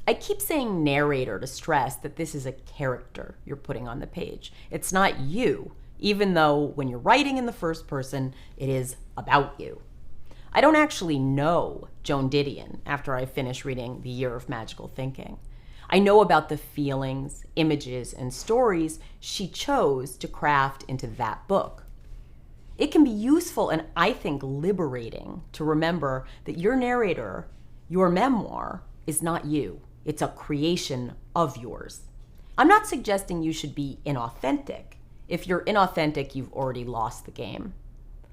I keep saying narrator to stress that this is a character you're putting on the page. It's not you, even though when you're writing in the first person, it is about you. I don't actually know Joan Didion after I finish reading The Year of Magical Thinking. I know about the feelings, images, and stories she chose to craft into that book. It can be useful and I think liberating to remember that your narrator, your memoir, is not you. It's a creation of yours. I'm not suggesting you should be inauthentic. If you're inauthentic, you've already lost the game.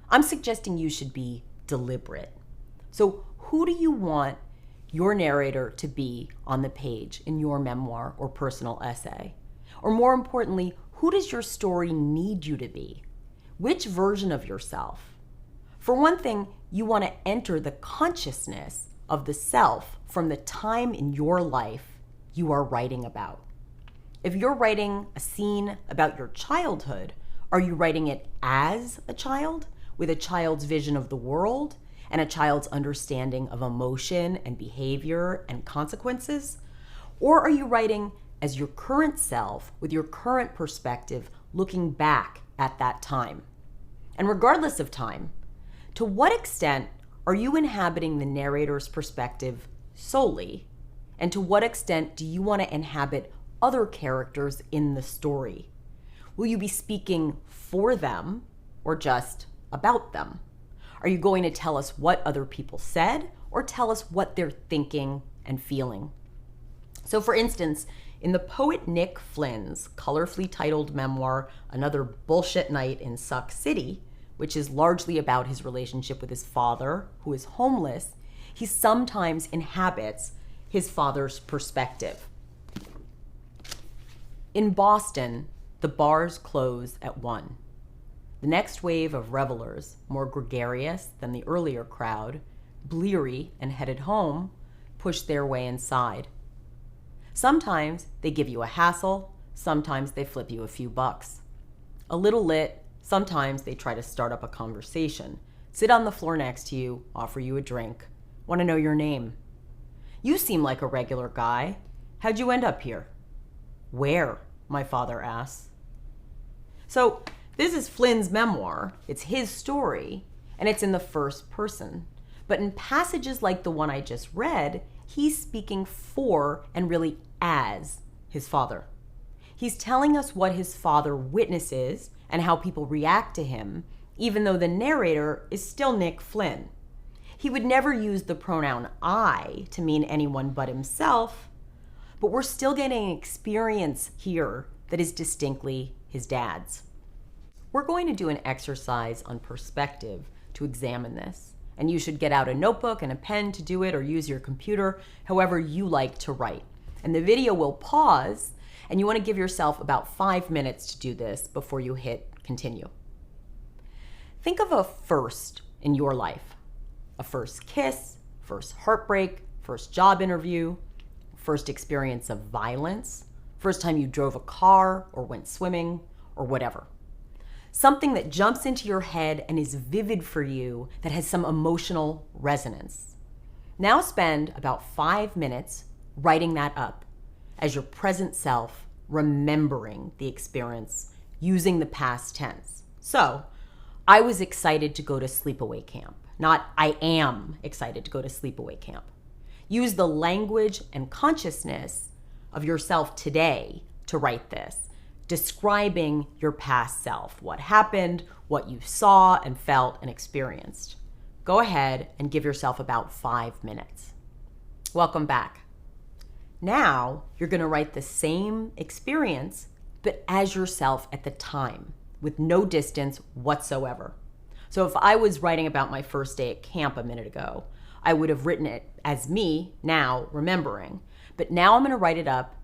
I'm suggesting you should be deliberate. So who do you want your narrator to be on the page in your memoir or personal essay? Or more importantly, who does your story need you to be? Which version of yourself? For one thing, you want to enter the consciousness of the self from the time in your life you are writing about. If you're writing a scene about your childhood, are you writing it as a child, with a child's vision of the world and a child's understanding of emotion and behavior and consequences? Or are you writing as your current self, with your current perspective, looking back at that time? And regardless of time, to what extent are you inhabiting the narrator's perspective solely? And to what extent do you want to inhabit other characters in the story? Will you be speaking for them or just about them? Are you going to tell us what other people said or tell us what they're thinking and feeling? So for instance, in the poet Nick Flynn's colorfully titled memoir, Another Bullshit Night in Suck City, which is largely about his relationship with his father, who is homeless, he sometimes inhabits his father's perspective. In Boston, the bars close at 1. The next wave of revelers, more gregarious than the earlier crowd, bleary and headed home, push their way inside. Sometimes they give you a hassle, sometimes they flip you a few bucks. A little lit, sometimes they try to start up a conversation, sit on the floor next to you, offer you a drink, want to know your name. You seem like a regular guy. How'd you end up here? Where? My father asks. So this is Flynn's memoir. It's his story, and it's in the first person. But in passages like the one I just read, he's speaking for and really as his father. He's telling us what his father witnesses and how people react to him, even though the narrator is still Nick Flynn. He would never use the pronoun I to mean anyone but himself, but we're still getting an experience here that is distinctly his dad's. We're going to do an exercise on perspective to examine this, and you should get out a notebook and a pen to do it or use your computer, however you like to write. And the video will pause, and you want to give yourself about 5 minutes to do this before you hit continue. Think of a first in your life. A first kiss, first heartbreak, first job interview, first experience of violence, first time you drove a car or went swimming or whatever. Something that jumps into your head and is vivid for you, that has some emotional resonance. Now spend about 5 minutes writing that up as your present self, remembering the experience using the past tense. So, I was excited to go to sleepaway camp, not I am excited to go to sleepaway camp. Use the language and consciousness of yourself today to write this, describing your past self, what happened, what you saw and felt and experienced. Go ahead and give yourself about 5 minutes. Welcome back. Now you're going to write the same experience, but as yourself at the time, with no distance whatsoever. So if I was writing about my first day at camp a minute ago, I would have written it as me now remembering. But now I'm going to write it up,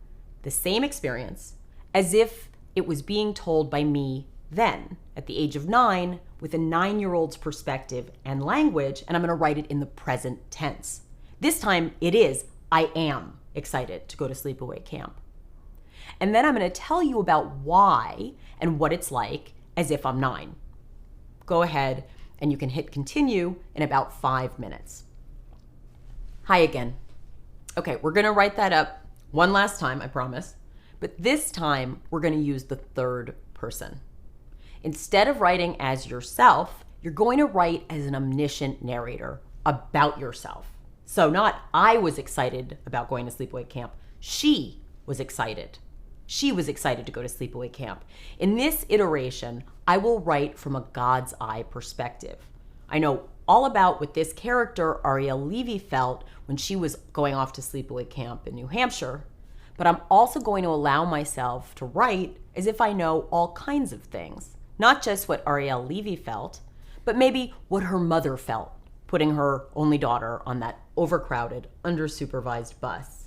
the same experience, as if it was being told by me then, at the age of 9, with a 9-year-old's perspective and language, and I'm going to write it in the present tense. This time it is, I am excited to go to sleepaway camp. And then I'm going to tell you about why and what it's like as if I'm 9. Go ahead and you can hit continue in about 5 minutes. Hi again. Okay, we're going to write that up one last time, I promise. But this time, we're going to use the third person. Instead of writing as yourself, you're going to write as an omniscient narrator about yourself. So not I was excited about going to sleepaway camp. She was excited. She was excited to go to sleepaway camp. In this iteration, I will write from a God's eye perspective. I know all about what this character, Ariel Levy, felt when she was going off to sleepaway camp in New Hampshire, but I'm also going to allow myself to write as if I know all kinds of things, not just what Ariel Levy felt, but maybe what her mother felt, putting her only daughter on that overcrowded, undersupervised bus.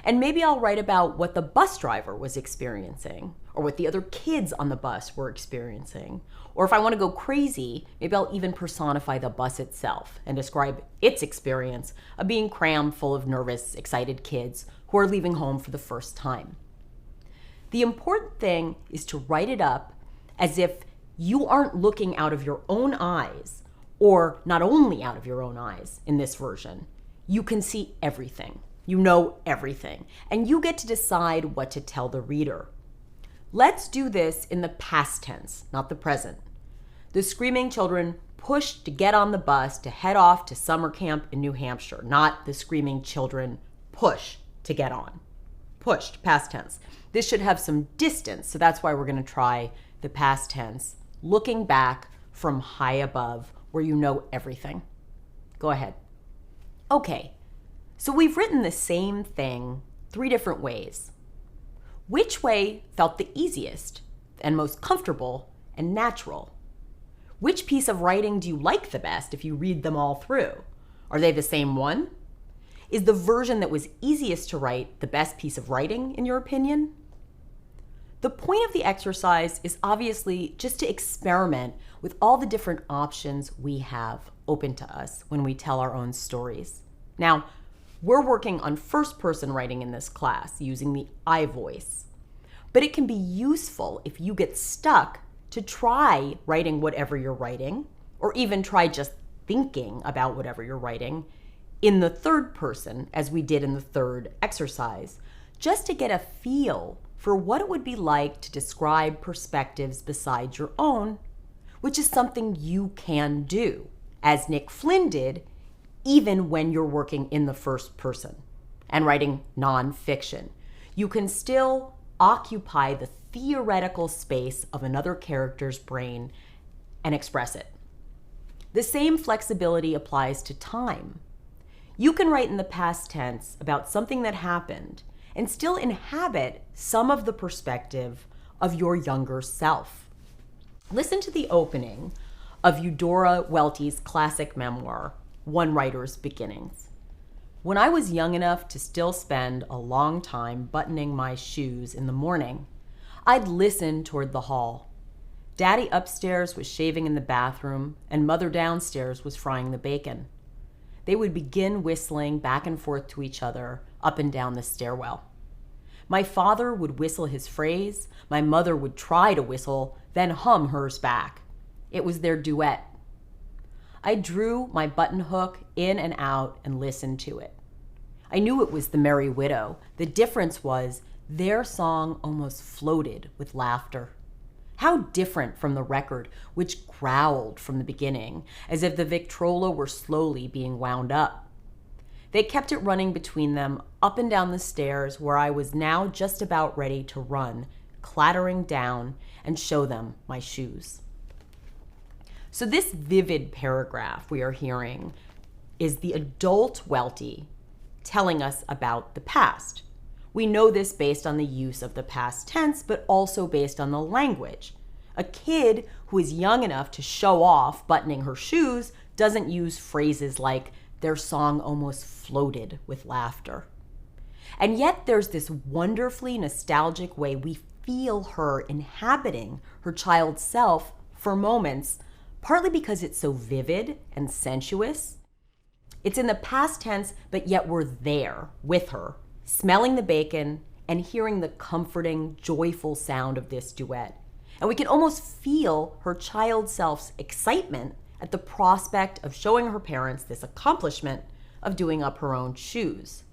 And maybe I'll write about what the bus driver was experiencing, or what the other kids on the bus were experiencing. Or if I want to go crazy, maybe I'll even personify the bus itself and describe its experience of being crammed full of nervous, excited kids who are leaving home for the first time. The important thing is to write it up as if you aren't looking out of your own eyes, or not only out of your own eyes in this version. You can see everything. You know everything, and you get to decide what to tell the reader. Let's do this in the past tense, not the present. The screaming children pushed to get on the bus to head off to summer camp in New Hampshire, not the screaming children push to get on. Pushed, past tense. This should have some distance, so that's why we're going to try the past tense, looking back from high above where you know everything. Go ahead. Okay. So we've written the same thing 3 different ways. Which way felt the easiest and most comfortable and natural? Which piece of writing do you like the best if you read them all through? Are they the same one? Is the version that was easiest to write the best piece of writing, in your opinion? The point of the exercise is obviously just to experiment with all the different options we have open to us when we tell our own stories. Now, we're working on first-person writing in this class using the I voice. But it can be useful if you get stuck to try writing whatever you're writing, or even try just thinking about whatever you're writing in the third person, as we did in the third exercise, just to get a feel for what it would be like to describe perspectives besides your own, which is something you can do, as Nick Flynn did, even when you're working in the first person and writing nonfiction. You can still occupy the theoretical space of another character's brain and express it. The same flexibility applies to time. You can write in the past tense about something that happened and still inhabit some of the perspective of your younger self. Listen to the opening of Eudora Welty's classic memoir, One Writer's Beginnings. When I was young enough to still spend a long time buttoning my shoes in the morning, I'd listen toward the hall. Daddy upstairs was shaving in the bathroom, and Mother downstairs was frying the bacon. They would begin whistling back and forth to each other up and down the stairwell. My father would whistle his phrase, my mother would try to whistle, then hum hers back. It was their duet. I drew my button hook in and out and listened to it. I knew it was The Merry Widow. The difference was their song almost floated with laughter. How different from the record, which growled from the beginning, as if the Victrola were slowly being wound up. They kept it running between them, up and down the stairs, where I was now just about ready to run, clattering down, and show them my shoes. So this vivid paragraph we are hearing is the adult Welty telling us about the past. We know this based on the use of the past tense, but also based on the language. A kid who is young enough to show off buttoning her shoes doesn't use phrases like, their song almost floated with laughter. And yet there's this wonderfully nostalgic way we feel her inhabiting her child self for moments, partly because it's so vivid and sensuous. It's in the past tense, but yet we're there with her, smelling the bacon and hearing the comforting, joyful sound of this duet. And we can almost feel her child self's excitement at the prospect of showing her parents this accomplishment of doing up her own shoes.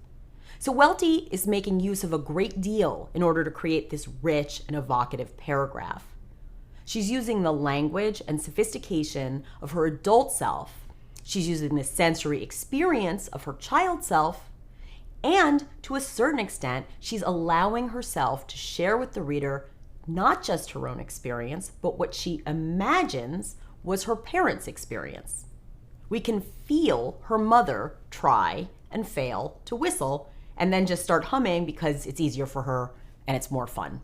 So Welty is making use of a great deal in order to create this rich and evocative paragraph. She's using the language and sophistication of her adult self. She's using the sensory experience of her child self. And to a certain extent, she's allowing herself to share with the reader not just her own experience, but what she imagines was her parents' experience. We can feel her mother try and fail to whistle and then just start humming because it's easier for her and it's more fun.